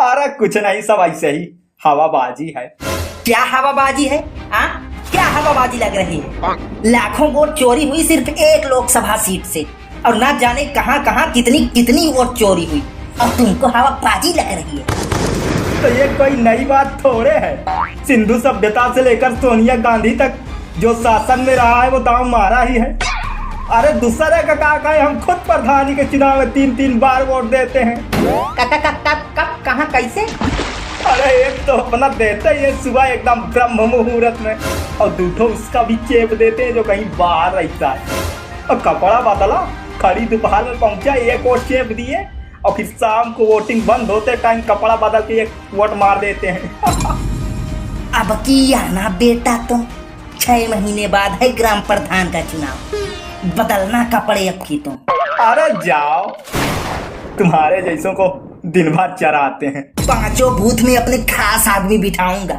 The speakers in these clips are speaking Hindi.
अरे कुछ नहीं, सब ऐसे ही हवाबाजी है। क्या हवाबाजी है? हाँ, क्या हवाबाजी लग रही है? लाखों वोट चोरी हुई सिर्फ एक लोकसभा सीट से, और ना जाने कहां कहां कितनी कितनी वोट चोरी हुई, और तुमको हवाबाजी लग रही है। तो ये कोई नई बात थोड़े है। सिंधु सभ्यता से लेकर सोनिया गांधी तक जो शासन में रहा है वो दांव मारा ही है। अरे दूसरे का काका है, हम खुद प्रधानी के चुनाव में 3-3 बार वोट देते हैं। कब कहाँ कैसे? अरे एक तो अपना देते ही है सुबह एकदम ब्रह्म मुहूर्त में, और दूठो उसका भी चेप देते हैं जो कहीं बाहर रहता है। और कपड़ा बदला, खड़ी दोपहर में पहुंचा, एक वोट चेप दिए, और फिर शाम को वोटिंग बंद होते टाइम कपड़ा बदल के एक वोट मार देते हैं। अब की आना बेटा, तुम 6 महीने बाद है ग्राम प्रधान का चुनाव, बदलना कपड़े अब की तुम। अरे जाओ, तुम्हारे जैसों को दिन भर चराते हैं। 5 बूथ में अपने खास आदमी बिठाऊंगा,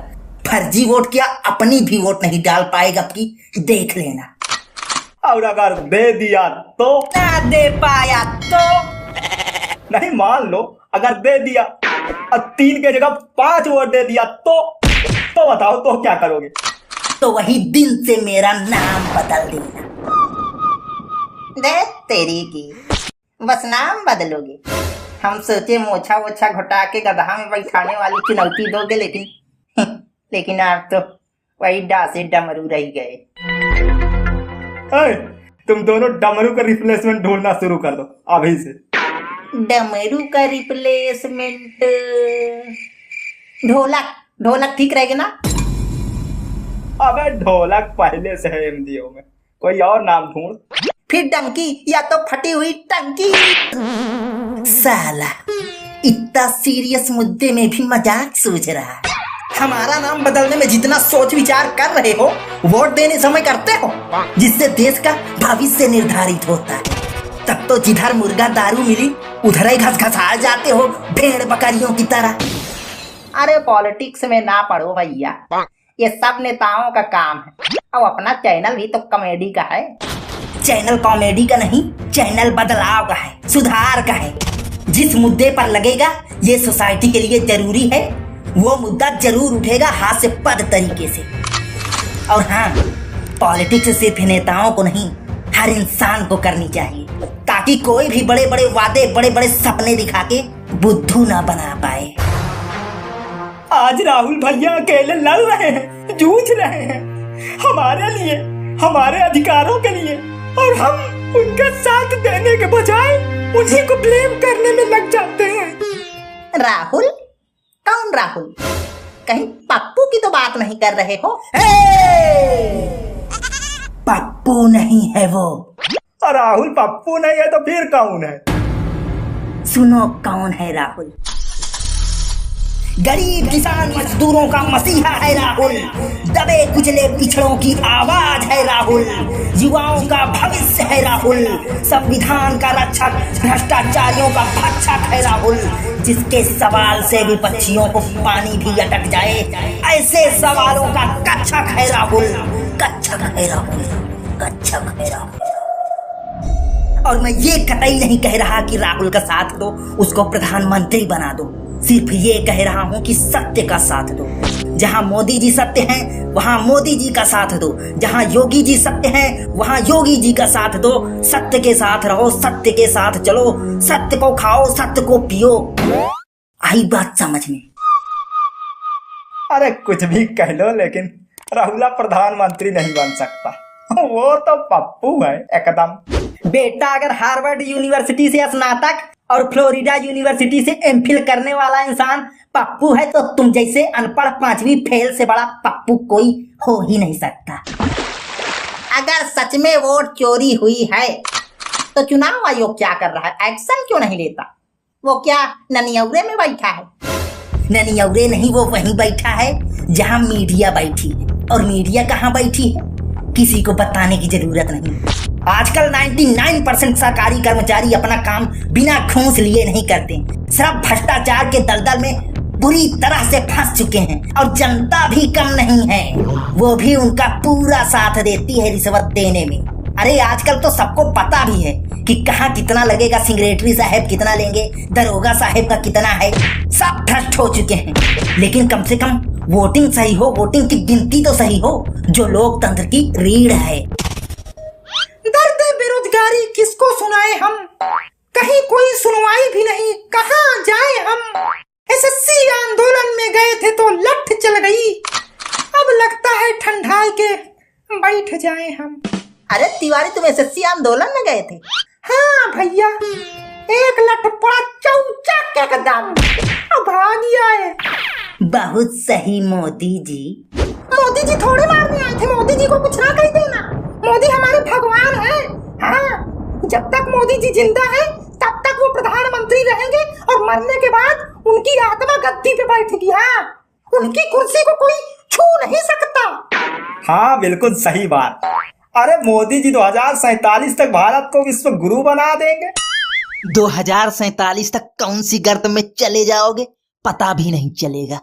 फर्जी वोट क्या अपनी भी वोट नहीं डाल पाएगा अब की, देख लेना। और अगर दे दिया तो? ना दे पाया तो? नहीं, मान लो अगर दे दिया और 3 के जगह 5 वोट दे दिया तो बताओ तो क्या करोगे? तो वही दिन से मेरा नाम बदल देना। दे तेरी की, बस नाम बदलोगे। हम सोचे मोछा वोछा घुटा के गधा में बैठाने वाली चुनौती दोगे, लेकिन आप तो वही डासे डमरू रह गए। तुम दोनों डमरू का रिप्लेसमेंट ढूंढना शुरू कर दो अभी से। डमरू का रिप्लेसमेंट? ढोलक ठीक रहेगा ना? अबे ढोलक पहले से है एमडीओ में, कोई और नाम ढूंढ। फिर डंकी, या तो फटी हुई टंकी। साला इतना सीरियस मुद्दे में भी मजाक सूझ रहा है। हमारा नाम बदलने में जितना सोच विचार कर रहे हो, वोट देने समय करते हो, जिससे देश का भविष्य निर्धारित होता है, तब तो जिधर मुर्गा दारू मिली उधर ही घसघसा जाते हो भेड़ बकरियों की तरह। अरे पॉलिटिक्स में ना पढ़ो भैया, ये सब नेताओं का काम है, और अपना चैनल भी तो कॉमेडी का है। चैनल कॉमेडी का नहीं, चैनल बदलाव का है, सुधार का है। जिस मुद्दे पर लगेगा ये सोसाइटी के लिए जरूरी है, वो मुद्दा जरूर उठेगा हाथ से पद तरीके से। और हाँ, पॉलिटिक्स सिर्फ नेताओं को नहीं, हर इंसान को करनी चाहिए, ताकि कोई भी बड़े बड़े वादे, बड़े बड़े सपने दिखा के बुद्धू ना बना पाए। आज राहुल भैया अकेले लड़ रहे हैं, जूझ रहे हैं हमारे लिए, हमारे अधिकारों के लिए, और हम उनका साथ देने के बजाय उन्हीं को ब्लेम करने में लग जाते हैं। राहुल? कौन राहुल? कहीं पप्पू की तो बात नहीं कर रहे हो? पप्पू नहीं है वो। राहुल पप्पू नहीं है तो फिर कौन है? सुनो कौन है राहुल। गरीब किसान मजदूरों का मसीहा है राहुल, दबे कुचले पिछड़ों की आवाज है राहुल, युवाओं का भविष्य है राहुल, संविधान का रक्षक, भ्रष्टाचारियों का भक्षक है राहुल, जिसके सवाल से विपक्षियों को पानी भी अटक जाए, ऐसे सवालों का कच्छक है राहुल, कच्छक है राहुल, कच्छक है राहुल। और मैं ये कतई नहीं कह रहा कि राहुल का साथ दो, उसको प्रधानमंत्री बना दो, सिर्फ ये कह रहा हूँ कि सत्य का साथ दो। जहाँ मोदी जी सत्य हैं, वहाँ मोदी जी का साथ दो, जहाँ योगी जी सत्य हैं, वहाँ योगी जी का साथ दो। सत्य के साथ रहो, सत्य के साथ चलो, सत्य को खाओ, सत्य को पियो। आई बात समझ में? अरे कुछ भी कह लो, लेकिन राहुल प्रधानमंत्री नहीं बन सकता, वो तो पप्पू है एकदम। बेटा, अगर हार्वर्ड यूनिवर्सिटी से स्नातक और फ्लोरिडा यूनिवर्सिटी से एमफिल करने वाला इंसान पप्पू है, तो तुम जैसे अनपढ़ 5वीं फेल से बड़ा पप्पू कोई हो ही नहीं सकता। अगर सच में वोट चोरी हुई है तो चुनाव आयोग क्या कर रहा है? एक्शन क्यों नहीं लेता? वो क्या ननियौरे में बैठा है? ननियौरे नहीं, वो वहीं बैठा है जहां मीडिया बैठी है। और मीडिया कहाँ बैठी है किसी को बताने की जरूरत नहीं। आजकल 99% सरकारी कर्मचारी अपना काम बिना घूस लिए नहीं करते, सिर्फ भ्रष्टाचार के दलदल में बुरी तरह से फंस चुके हैं, और जनता भी कम नहीं है, वो भी उनका पूरा साथ देती है रिश्वत देने में। अरे आजकल तो सबको पता भी है कि कहाँ कितना लगेगा, सेक्रेटरी साहब कितना लेंगे, दरोगा साहब का कितना है, सब भ्रष्ट हो चुके हैं। लेकिन कम से कम वोटिंग सही हो, वोटिंग की गिनती तो सही हो, जो लोकतंत्र की रीढ़ है। दर्द बेरोजगारी किसको सुनाए हम, कहीं कोई सुनवाई भी नहीं, कहाँ जाए हम। एसएससी आंदोलन में गए थे तो लठ चल गई, अब लगता है ठंडाई के बैठ जाए हम। अरे तिवारी, तुम एसएससी आंदोलन में गए थे? हाँ भैया, एक लठ पड़ा चौचक एकदम, अब आ गया है। बहुत सही मोदी जी। मोदी जी थोड़े मारने आए थे, मोदी जी को कुछ ना कह देना, मोदी हमारे भगवान हैं। हाँ, जब तक मोदी जी जिंदा है तब तक वो प्रधानमंत्री रहेंगे और मरने के बाद उनकी आत्मा गद्दी पे बैठेगी। हाँ, उनकी कुर्सी को कोई छू नहीं सकता। हाँ बिल्कुल सही बात। अरे मोदी जी 2047 तक भारत को विश्व गुरु बना देंगे। 2047 तक कौन सी गर्त में चले जाओगे पता भी नहीं चलेगा।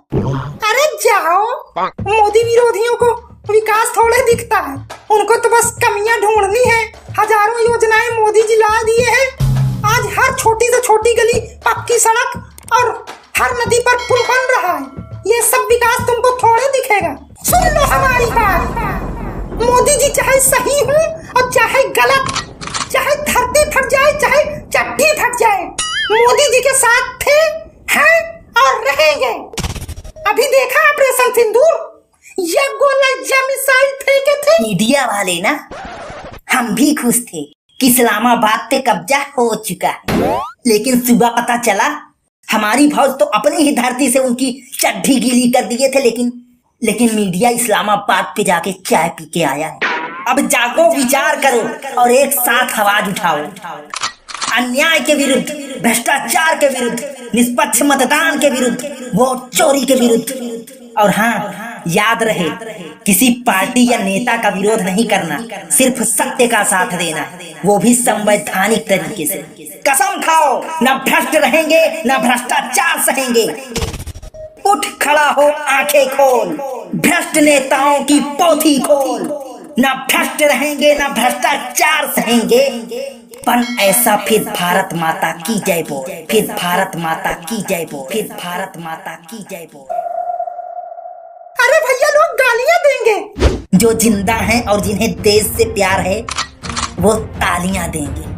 अरे जाओ, मोदी विरोधियों को विकास थोड़े दिखता है, उनको तो बस कमियां ढूंढनी है। हजारों योजनाएं मोदी जी ला दिए हैं, आज हर छोटी से छोटी गली पक्की सड़क और हर नदी पर पुल बन रहा है। ये सब विकास तुमको थोड़े दिखेगा। सुन लो हमारी बात, मोदी जी चाहे सही हो और चाहे गलत, चाहे धरती फट जाए चाहे चट्टी फट जाए, मोदी जी के साथ थे, हैं और रहेंगे। अभी देखा ऑपरेशन सिंदूर, ये गोला मिसाइल फेंके थे। मीडिया वाले ना, हम भी खुश थे कि इस्लामाबाद पे कब्जा हो चुका है, लेकिन सुबह पता चला हमारी फौज तो अपनी ही धरती से उनकी चड्ढी गीली कर दिए थे। लेकिन मीडिया इस्लामाबाद पे जाके चाय पी के आया है। अब जागो, विचार करो और एक साथ आवाज उठाओ, अन्याय के विरुद्ध, भ्रष्टाचार के विरुद्ध, निष्पक्ष मतदान के विरुद्ध, वोट चोरी के विरुद्ध। और हाँ, याद रहे, किसी पार्टी या नेता का विरोध नहीं करना, सिर्फ सत्य का साथ देना, वो भी संवैधानिक तरीके से। कसम खाओ, न भ्रष्ट रहेंगे न भ्रष्टाचार सहेंगे। उठ खड़ा हो, आंखें खोल, भ्रष्ट नेताओं की पोथी खोल। न भ्रष्ट रहेंगे न भ्रष्टाचार सहेंगे, पर ऐसा फिर भारत माता की जय बोल, फिर भारत माता की जय बोल, फिर भारत माता की जय बोल। अरे भैया, लोग गालियां देंगे। जो जिंदा हैं और जिन्हें देश से प्यार है वो तालियां देंगे।